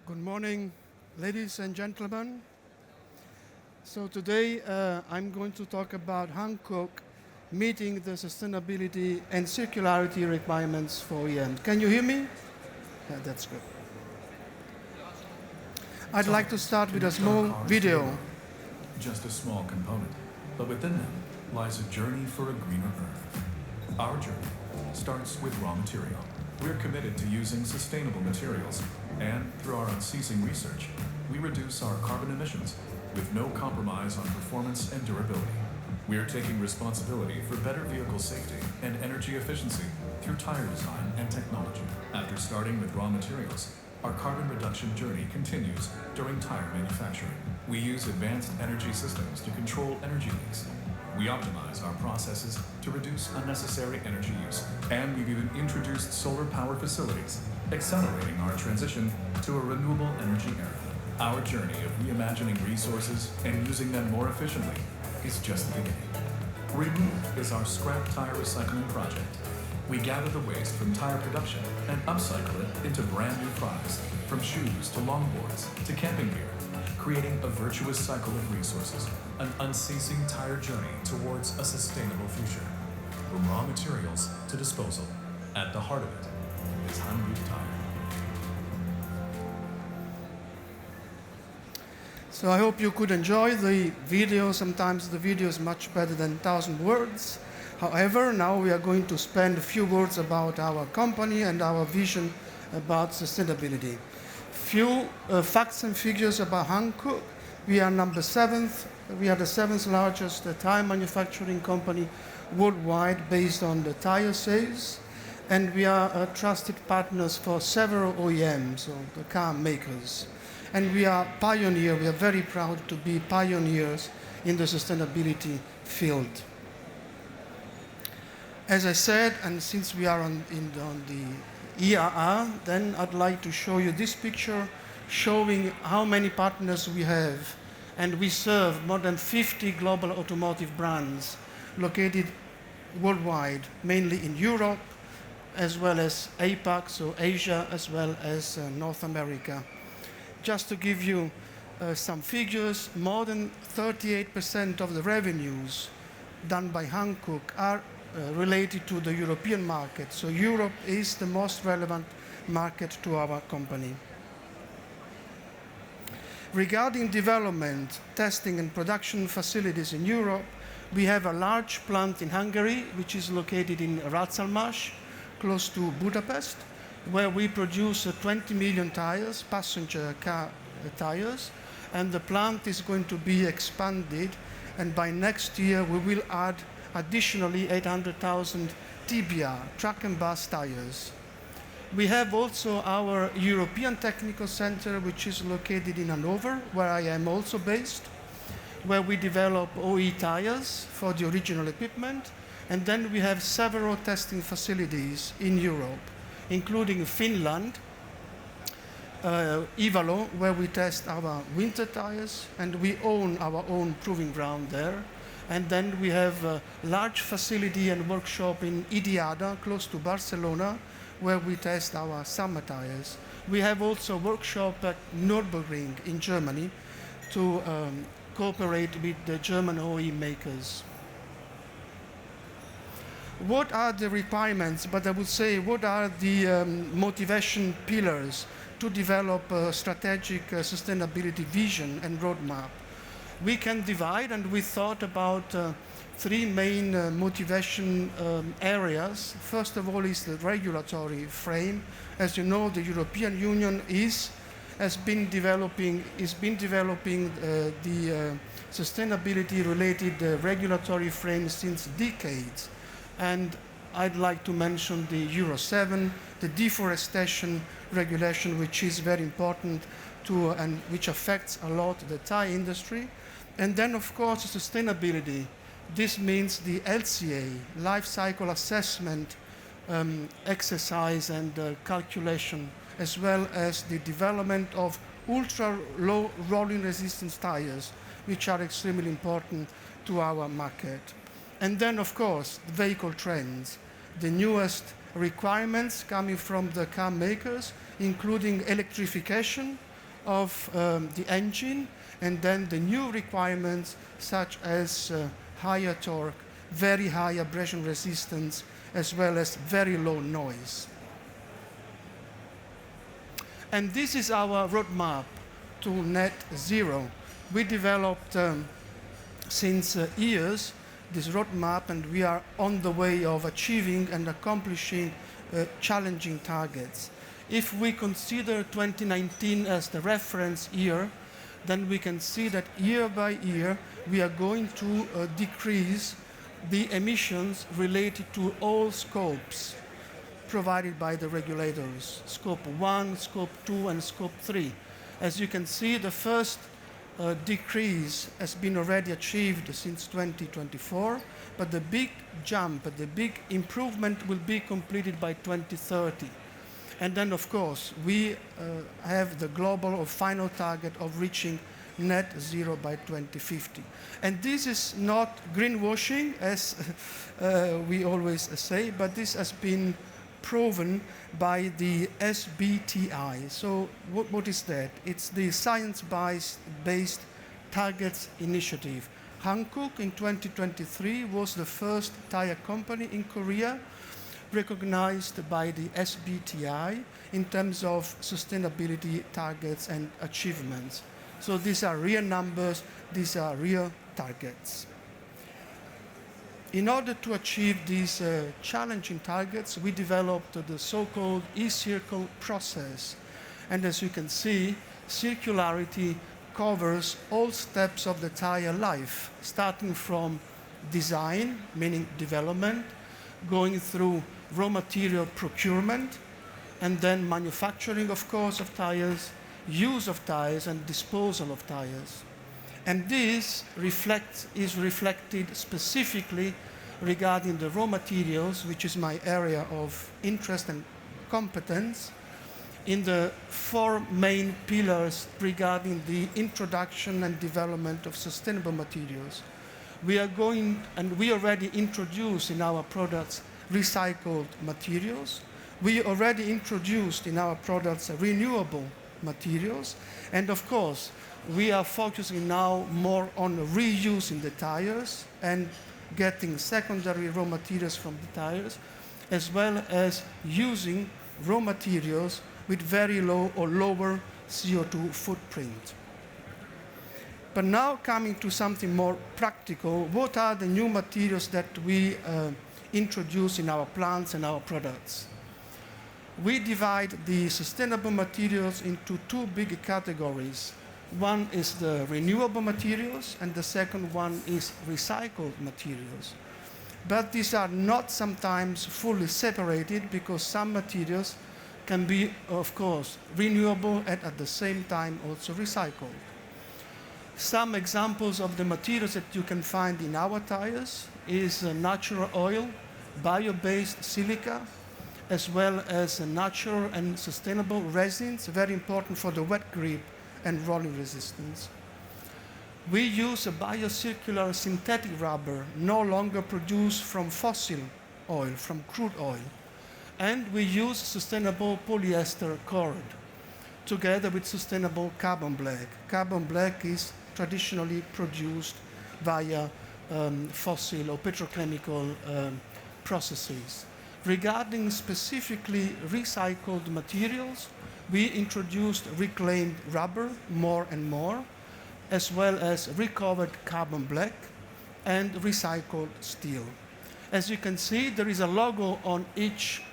Good morning, ladies and gentlemen. So today I'm going to talk about Hankook meeting the sustainability and circularity requirements for OEM. Can you hear me? Yeah, that's good. I'd like to start with a small video. Just a small component, but within them lies a journey for a greener Earth. Our journey starts with raw material. We're committed to using sustainable materials, and through our unceasing research, we reduce our carbon emissions with no compromise on performance and durability. We are taking responsibility for better vehicle safety and energy efficiency through tire design and technology. After starting with raw materials, our carbon reduction journey continues during tire manufacturing. We use advanced energy systems to control energy leaks. We optimize our processes to reduce unnecessary energy use, and we've even introduced solar power facilities, accelerating our transition to a renewable energy era. Our journey of reimagining resources and using them more efficiently is just the beginning. Remove is our scrap tire recycling project. We gather the waste from tire production and upcycle it into brand new products, from shoes to longboards to camping gear, creating a virtuous cycle of resources, an unceasing tire journey towards a sustainable future. From raw materials to disposal, at the heart of it is Hankook Tire. So I hope you could enjoy the video. Sometimes the video is much better than 1,000 words. However, now we are going to spend a few words about our company and our vision about sustainability. Few facts and figures about Hankook. We are number 7th. We are the 7th largest tire manufacturing company worldwide based on the tire sales. And we are trusted partners for several OEMs, so the car makers. And we are pioneers. We are very proud to be pioneers in the sustainability field. As I said, and since we are on the IAA, then I'd like to show you this picture showing how many partners we have. And we serve more than 50 global automotive brands located worldwide, mainly in Europe, as well as APAC, so Asia, as well as North America. Just to give you some figures, more than 38% of the revenues done by Hankook are related to the European market. So Europe is the most relevant market to our company. Regarding development, testing and production facilities in Europe, we have a large plant in Hungary, which is located in Rácalmás, close to Budapest, where we produce 20 million tires, passenger car tires, and the plant is going to be expanded, and by next year we will add additionally 800,000 TBR, truck and bus tires. We have also our European Technical Center, which is located in Hanover, where I am also based, where we develop OE tires for the original equipment. And then we have several testing facilities in Europe, including Finland, Ivalo, where we test our winter tires, and we own our own proving ground there. And then we have a large facility and workshop in Idiada, close to Barcelona, where we test our summer tires. We have also a workshop at Nürburgring in Germany to cooperate with the German OE makers. What are the requirements, but I would say what are the motivation pillars to develop a strategic sustainability vision and roadmap? We can divide, and we thought about three main motivation areas. First of all is the regulatory frame. As you know, the European Union has been developing the sustainability-related regulatory frame since decades. And I'd like to mention the Euro 7, the deforestation regulation, which is very important and which affects a lot the tire industry. And then, of course, sustainability. This means the LCA, life cycle assessment exercise and calculation, as well as the development of ultra-low rolling resistance tires, which are extremely important to our market. And then, of course, vehicle trends, the newest requirements coming from the car makers, including electrification, of the engine, and then the new requirements such as higher torque, very high abrasion resistance, as well as very low noise. And this is our roadmap to net zero. We developed since years this roadmap, and we are on the way of achieving and accomplishing challenging targets. If we consider 2019 as the reference year, then we can see that year by year we are going to decrease the emissions related to all scopes provided by the regulators, Scope 1, Scope 2, and Scope 3. As you can see, the first decrease has been already achieved since 2024, but the big jump, the big improvement will be completed by 2030. And then, of course, we have the global or final target of reaching net zero by 2050. And this is not greenwashing, as we always say, but this has been proven by the SBTi. So what is that? It's the Science-Based Targets Initiative. Hankook in 2023 was the first tire company in Korea recognized by the SBTi in terms of sustainability targets and achievements. So these are real numbers, these are real targets. In order to achieve these challenging targets, we developed the so-called e-circle process. And as you can see, circularity covers all steps of the tire life, starting from design, meaning development, going through raw material procurement, and then manufacturing, of course, of tires, use of tires, and disposal of tires. And this is reflected specifically regarding the raw materials, which is my area of interest and competence, in the four main pillars regarding the introduction and development of sustainable materials. We are going, and we already introduced in our products recycled materials. We already introduced in our products renewable materials. And of course, we are focusing now more on reusing the tires and getting secondary raw materials from the tires, as well as using raw materials with very low or lower CO2 footprint. But now coming to something more practical, what are the new materials that we introduce in our plants and our products? We divide the sustainable materials into two big categories. One is the renewable materials, and the second one is recycled materials. But these are not sometimes fully separated, because some materials can be, of course, renewable and at the same time also recycled. Some examples of the materials that you can find in our tires is natural oil, bio-based silica, as well as natural and sustainable resins, very important for the wet grip and rolling resistance. We use a biocircular synthetic rubber, no longer produced from fossil oil, from crude oil. And we use sustainable polyester cord, together with sustainable carbon black. Carbon black is traditionally produced via fossil or petrochemical processes. Regarding specifically recycled materials, we introduced reclaimed rubber more and more, as well as recovered carbon black and recycled steel. As you can see, there is a logo on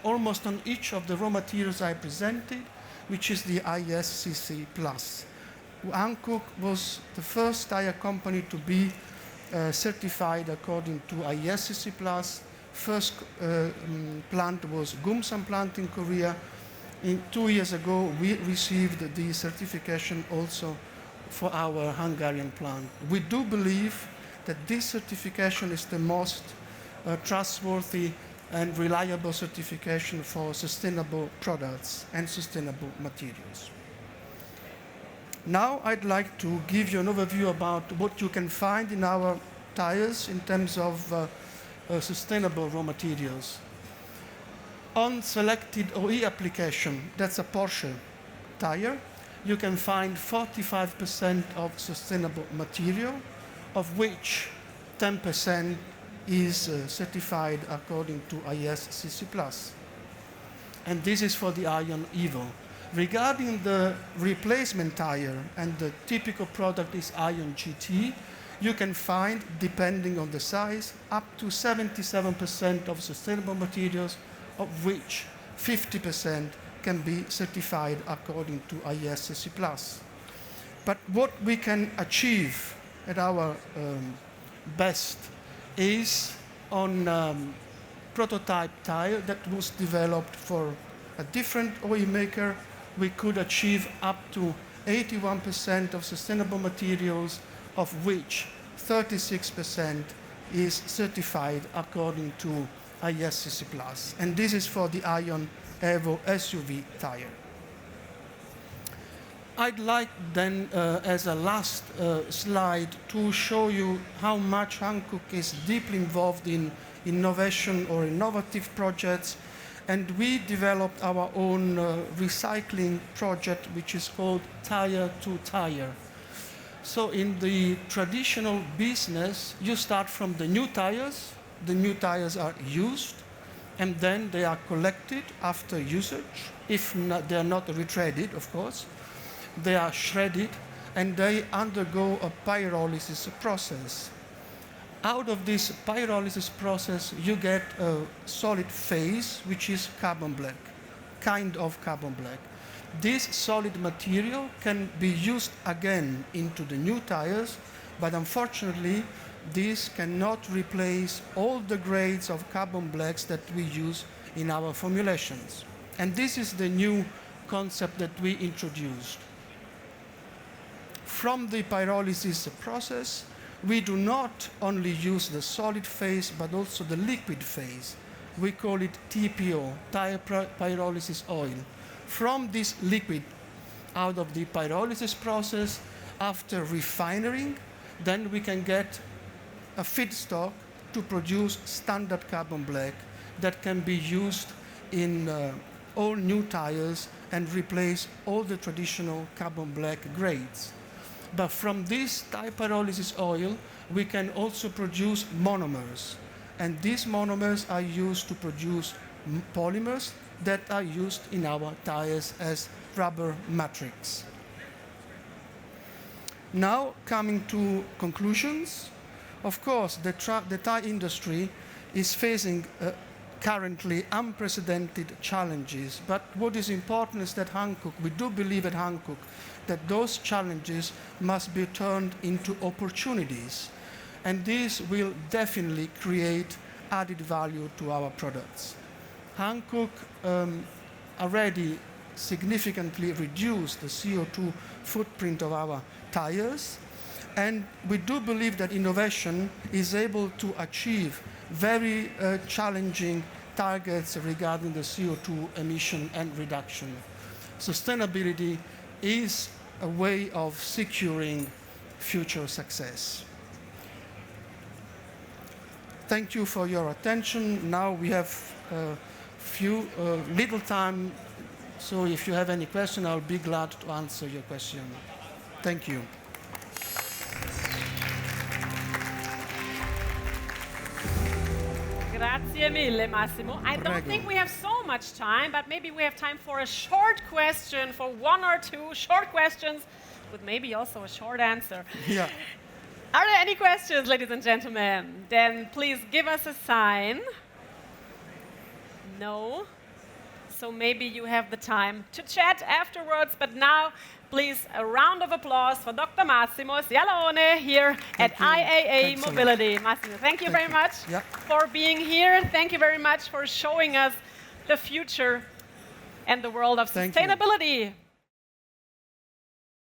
almost on each of the raw materials I presented, which is the ISCC Plus. Hankook was the first tire company to be certified according to ISCC Plus. First plant was Gumsan plant in Korea. 2 years ago, we received the certification also for our Hungarian plant. We do believe that this certification is the most trustworthy and reliable certification for sustainable products and sustainable materials. Now I'd like to give you an overview about what you can find in our tires in terms of sustainable raw materials. On selected OE application, that's a Porsche tire, you can find 45% of sustainable material, of which 10% is certified according to ISCC+. And this is for the Ion Evo. Regarding the replacement tire, and the typical product is Ion GT, you can find, depending on the size, up to 77% of sustainable materials, of which 50% can be certified according to ISCC+. But what we can achieve at our best is on prototype tire that was developed for a different oil maker. We could achieve up to 81% of sustainable materials, of which 36% is certified according to ISCC+. And this is for the Ion Evo SUV tire. I'd like then, as a last slide, to show you how much Hankook is deeply involved in innovation or innovative projects. And we developed our own recycling project, which is called Tire to Tire. So in the traditional business, you start from the new tires. The new tires are used, and then they are collected after usage. If not, they are not retreaded, of course. They are shredded, and they undergo a pyrolysis process. Out of this pyrolysis process, you get a solid phase, which is carbon black, kind of carbon black. This solid material can be used again into the new tires, but unfortunately, this cannot replace all the grades of carbon blacks that we use in our formulations. And this is the new concept that we introduced. From the pyrolysis process, we do not only use the solid phase, but also the liquid phase. We call it TPO, tire pyrolysis oil. From this liquid, out of the pyrolysis process, after refining, then we can get a feedstock to produce standard carbon black that can be used in all new tires and replace all the traditional carbon black grades. But from this tire pyrolysis oil, we can also produce monomers. And these monomers are used to produce polymers that are used in our tires as rubber matrix. Now, coming to conclusions. Of course, the tire industry is facing currently unprecedented challenges. But what is important is that Hankook, we do believe at Hankook, that those challenges must be turned into opportunities. And this will definitely create added value to our products. Hankook already significantly reduced the CO2 footprint of our tires. And we do believe that innovation is able to achieve very challenging targets regarding the CO2 emission and reduction. Sustainability is a way of securing future success. Thank you for your attention. Now we have little time, so if you have any question, I'll be glad to answer your question. Thank you. Grazie mille, Massimo. I don't think we have so much time, but maybe we have time for a short question, for one or two short questions, with maybe also a short answer. Yeah. Are there any questions, ladies and gentlemen? Then please give us a sign. No? So maybe you have the time to chat afterwards, but now, please, a round of applause for Dr. Massimo Cialone here at IAA Mobility. Massimo, thank you very much for being here. Thank you very much for showing us the future and the world of sustainability.